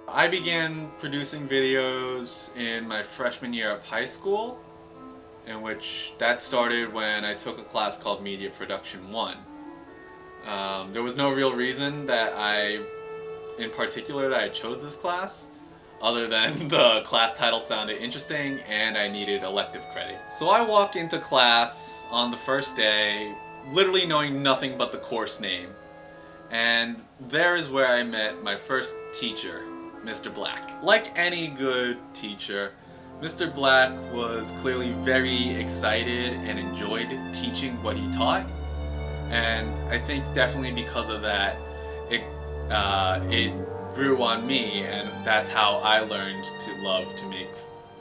I began producing videos in my freshman year of high school, in which that started when I took a class called Media Production 1. There was no real reason in particular that I chose this class, other than the class title sounded interesting and I needed elective credit. So I walk into class on the first day, literally knowing nothing but the course name. And there is where I met my first teacher, Mr. Black. Like any good teacher, Mr. Black was clearly very excited and enjoyed teaching what he taught. And I think definitely because of that, it grew on me, and that's how I learned to love to make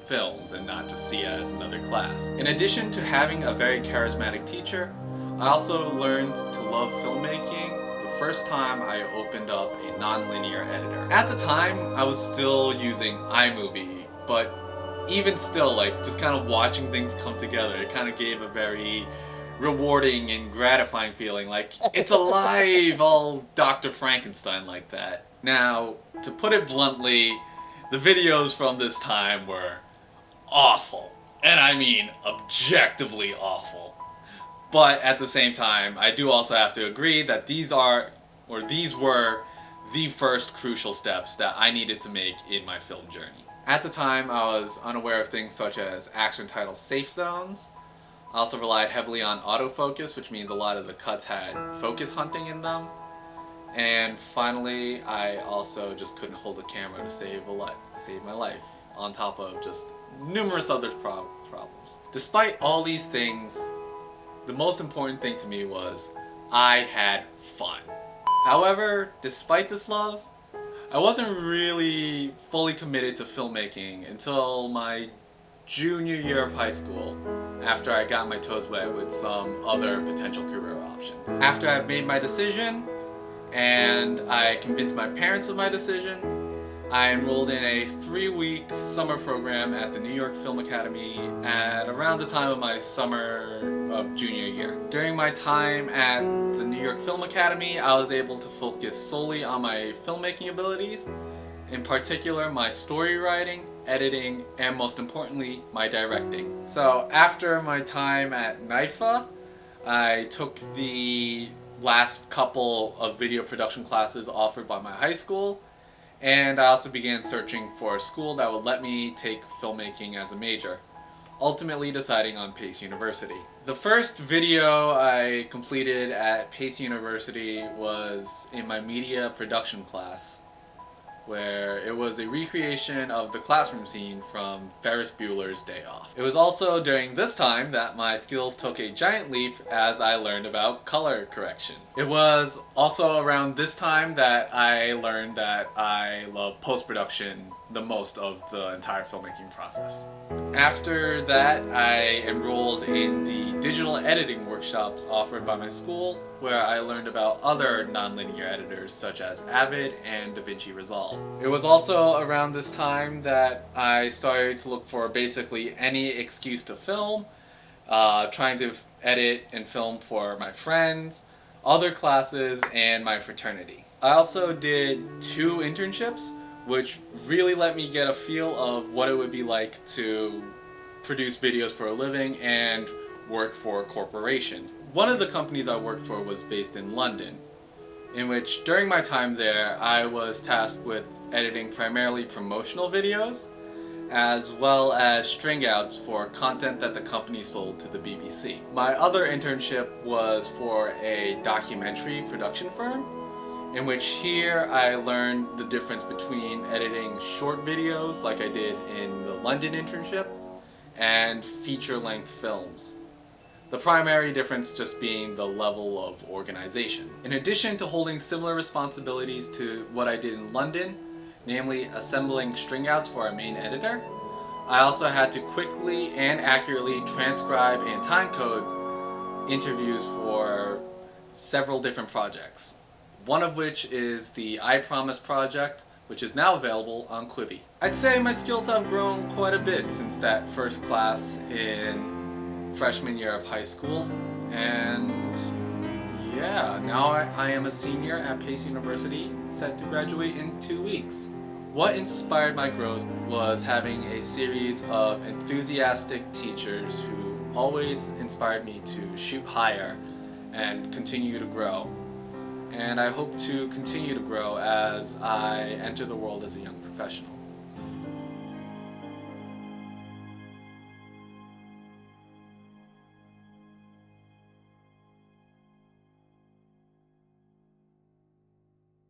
films and not just see it as another class. In addition to having a very charismatic teacher, I also learned to love filmmaking the first time I opened up a non-linear editor. At the time, I was still using iMovie, but even still, just kind of watching things come together, it kind of gave a very rewarding and gratifying feeling, like it's alive, all Dr. Frankenstein like that. Now, to put it bluntly, the videos from this time were awful. And I mean objectively awful. But at the same time, I do also have to agree that these were the first crucial steps that I needed to make in my film journey. At the time, I was unaware of things such as action title safe zones. I also relied heavily on autofocus, which means a lot of the cuts had focus hunting in them. And finally, I also just couldn't hold a camera to save my life, on top of just numerous other problems. Despite all these things, the most important thing to me was I had fun. However, despite this love, I wasn't really fully committed to filmmaking until my junior year of high school, after I got my toes wet with some other potential career options. After I've made my decision, and I convinced my parents of my decision, I enrolled in a 3-week summer program at the New York Film Academy at around the time of my summer of junior year. During my time at the New York Film Academy, I was able to focus solely on my filmmaking abilities, in particular my story writing, editing, and most importantly, my directing. So after my time at NYFA, I took the last couple of video production classes offered by my high school, and I also began searching for a school that would let me take filmmaking as a major, ultimately deciding on Pace University. The first video I completed at Pace University was in my media production class, where it was a recreation of the classroom scene from Ferris Bueller's Day Off. It was also during this time that my skills took a giant leap as I learned about color correction. It was also around this time that I learned that I love post-production the most of the entire filmmaking process. After that, I enrolled in the digital editing workshops offered by my school, where I learned about other non-linear editors such as Avid and DaVinci Resolve. It was also around this time that I started to look for basically any excuse to film, trying to edit and film for my friends, other classes, and my fraternity. I also did 2 internships, which really let me get a feel of what it would be like to produce videos for a living and work for a corporation. One of the companies I worked for was based in London, in which during my time there I was tasked with editing primarily promotional videos, as well as string outs for content that the company sold to the BBC. My other internship was for a documentary production firm, in which here I learned the difference between editing short videos like I did in the London internship and feature-length films. The primary difference just being the level of organization. In addition to holding similar responsibilities to what I did in London, namely assembling string outs for our main editor, I also had to quickly and accurately transcribe and timecode interviews for several different projects. One of which is the I Promise project, which is now available on Quibi. I'd say my skills have grown quite a bit since that first class in freshman year of high school, and yeah, now I am a senior at Pace University, set to graduate in 2 weeks. What inspired my growth was having a series of enthusiastic teachers who always inspired me to shoot higher and continue to grow. And I hope to continue to grow as I enter the world as a young professional.